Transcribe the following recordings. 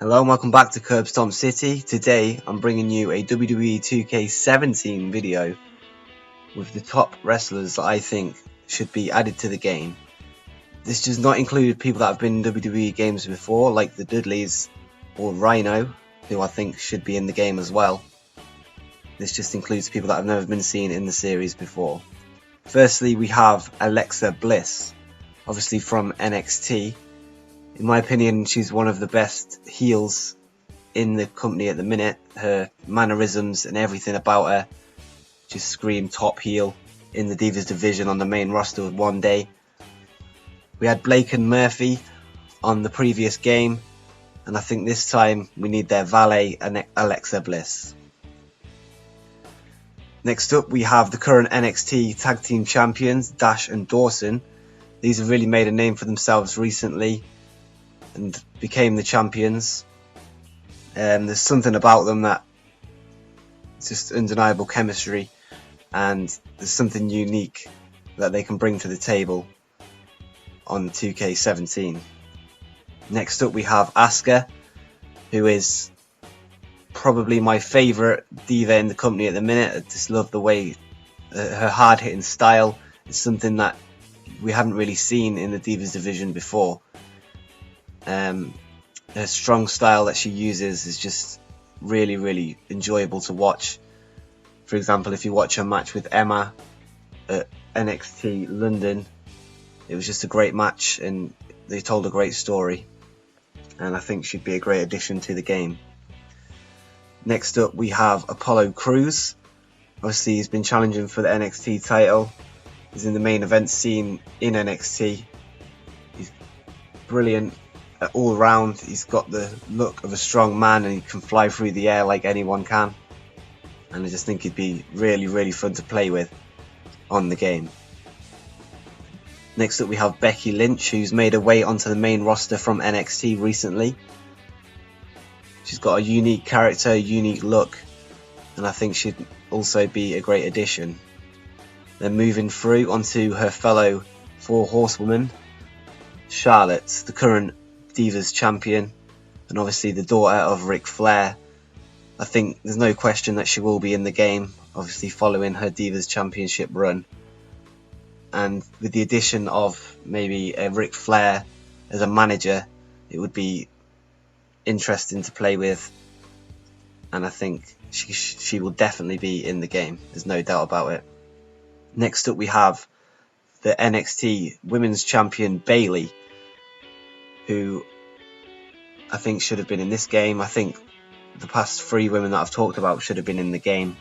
Hello and welcome back to Curbstomp City. Today I'm bringing you a WWE 2K17 video with the top wrestlers that I think should be added to the game. This does not include people that have been in WWE games before, like the Dudleys or Rhino, who I think should be in the game as well. This just includes people that have never been seen in the series before. Firstly, we have Alexa Bliss, obviously from NXT. In my opinion, she's one of the best heels in the company at the minute. Her mannerisms and everything about her just scream top heel in the Divas division on the main roster one day. We had Blake and Murphy on the previous game, and I think this time we need their valet, Alexa Bliss. Next up, we have the current NXT Tag Team Champions, Dash and Dawson. These have really made a name for themselves recently and became the champions. There's something about them that it's just undeniable chemistry, and there's something unique that they can bring to the table on 2K17. Next up we have Asuka, who is probably my favourite diva in the company at the minute. I just love the way her hard-hitting style is something that we haven't really seen in the Divas division before. Her strong style that she uses is just really enjoyable to watch. For example, if you watch her match with Emma at NXT London, it was just a great match and they told a great story, and I think she'd be a great addition to the game. Next up we have Apollo Crews. Obviously he's been challenging for the NXT title. He's in the main event scene in NXT. He's brilliant all round. He's got the look of a strong man and he can fly through the air like anyone can, and I just think he'd be really fun to play with on the game. Next up we have Becky Lynch, who's made her way onto the main roster from NXT recently. She's got a unique character, unique look, and I think she'd also be a great addition. Then moving through onto her fellow four horsewoman, Charlotte, the current Divas champion, and obviously the daughter of Ric Flair. I think there's no question that she will be in the game, obviously following her Divas championship run. And with the addition of maybe a Ric Flair as a manager, it would be interesting to play with, and I think she will definitely be in the game. There's no doubt about it. Next up we have the NXT Women's Champion Bayley, who I think should have been in this game. I think the past three women that I've talked about should have been in the game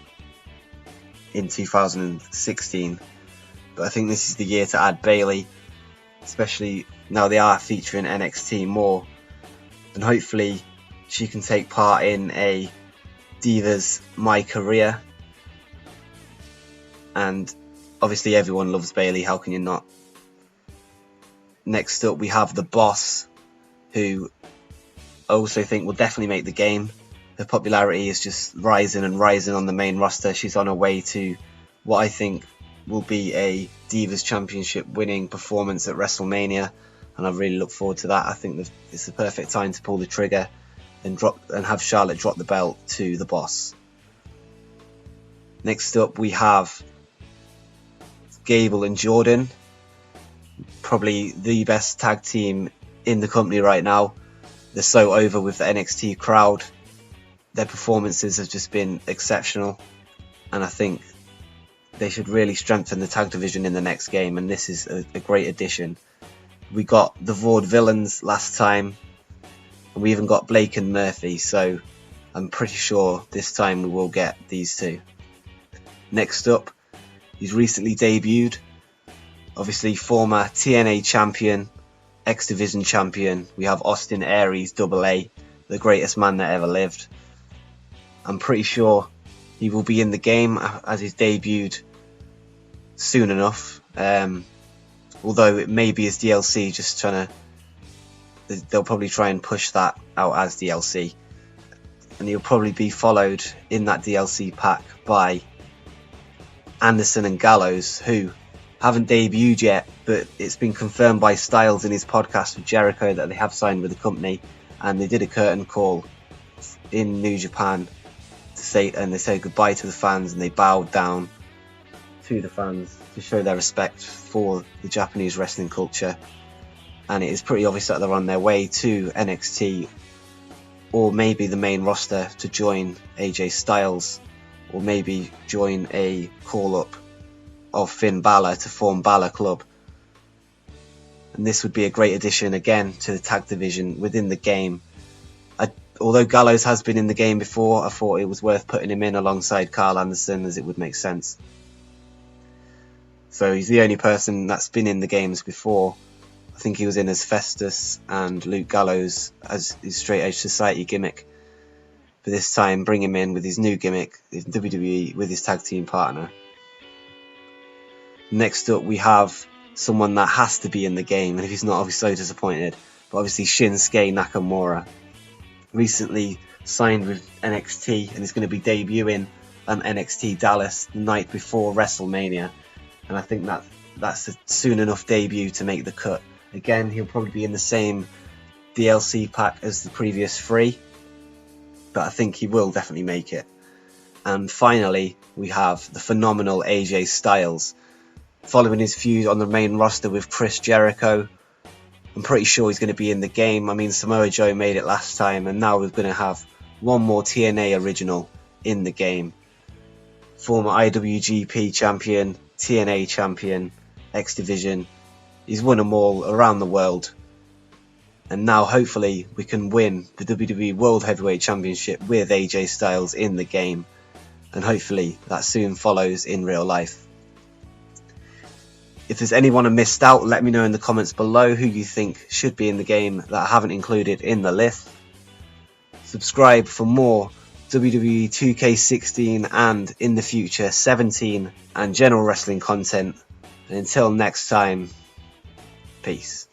in 2016. But I think this is the year to add Bayley, especially now they are featuring NXT more. And hopefully she can take part in a Divas My Career. And obviously everyone loves Bayley, how can you not? Next up we have the Boss, who I also think will definitely make the game. Her popularity is just rising and rising on the main roster. She's on her way to what I think will be a Divas Championship winning performance at Wrestlemania, and I really look forward to that. I think it's the perfect time to pull the trigger and have Charlotte drop the belt to the Boss. Next up we have Gable and Jordan, probably the best tag team in the company right now. They're so over with the NXT crowd. Their performances have just been exceptional, and I think they should really strengthen the tag division in the next game, and this is a great addition. We got the Vaudevillains last time, and we even got Blake and Murphy, so I'm pretty sure this time we will get these two. Next up, he's recently debuted, obviously former TNA champion, X Division champion. We have Austin Aries, AA, the greatest man that ever lived. I'm pretty sure he will be in the game as he's debuted soon enough. Although it may be his DLC, just trying to, they'll probably try and push that out as DLC, and he'll probably be followed in that DLC pack by Anderson and Gallows, who haven't debuted yet, but it's been confirmed by Styles in his podcast with Jericho that they have signed with the company, and they did a curtain call in New Japan they said goodbye to the fans, and they bowed down to the fans to show their respect for the Japanese wrestling culture. And it is pretty obvious that they're on their way to NXT, or maybe the main roster, to join AJ Styles, or maybe join a call-up of Finn Balor to form Balor Club. And this would be a great addition again to the tag division within the game. Although Gallows has been in the game before, I thought it was worth putting him in alongside Carl Anderson, as it would make sense. So he's the only person that's been in the games before. I think he was in as Festus and Luke Gallows as his Straight Edge Society gimmick. But this time, bring him in with his new gimmick in WWE with his tag team partner. Next up, we have someone that has to be in the game, and if he's not, I'll be so disappointed. But obviously, Shinsuke Nakamura. Recently signed with NXT and is going to be debuting on NXT Dallas the night before WrestleMania, and I think that's a soon enough debut to make the cut. Again, he'll probably be in the same DLC pack as the previous 3, but I think he will definitely make it. And finally, we have the phenomenal AJ Styles. Following his feud on the main roster with Chris Jericho, I'm pretty sure he's going to be in the game. I mean, Samoa Joe made it last time, and now we're going to have one more TNA original in the game. Former IWGP champion, TNA champion, X Division. He's won them all around the world. And now hopefully we can win the WWE World Heavyweight Championship with AJ Styles in the game. And hopefully that soon follows in real life. If there's anyone I missed out, let me know in the comments below who you think should be in the game that I haven't included in the list. Subscribe for more WWE 2K16 and, in the future, 17 and general wrestling content. And until next time, peace.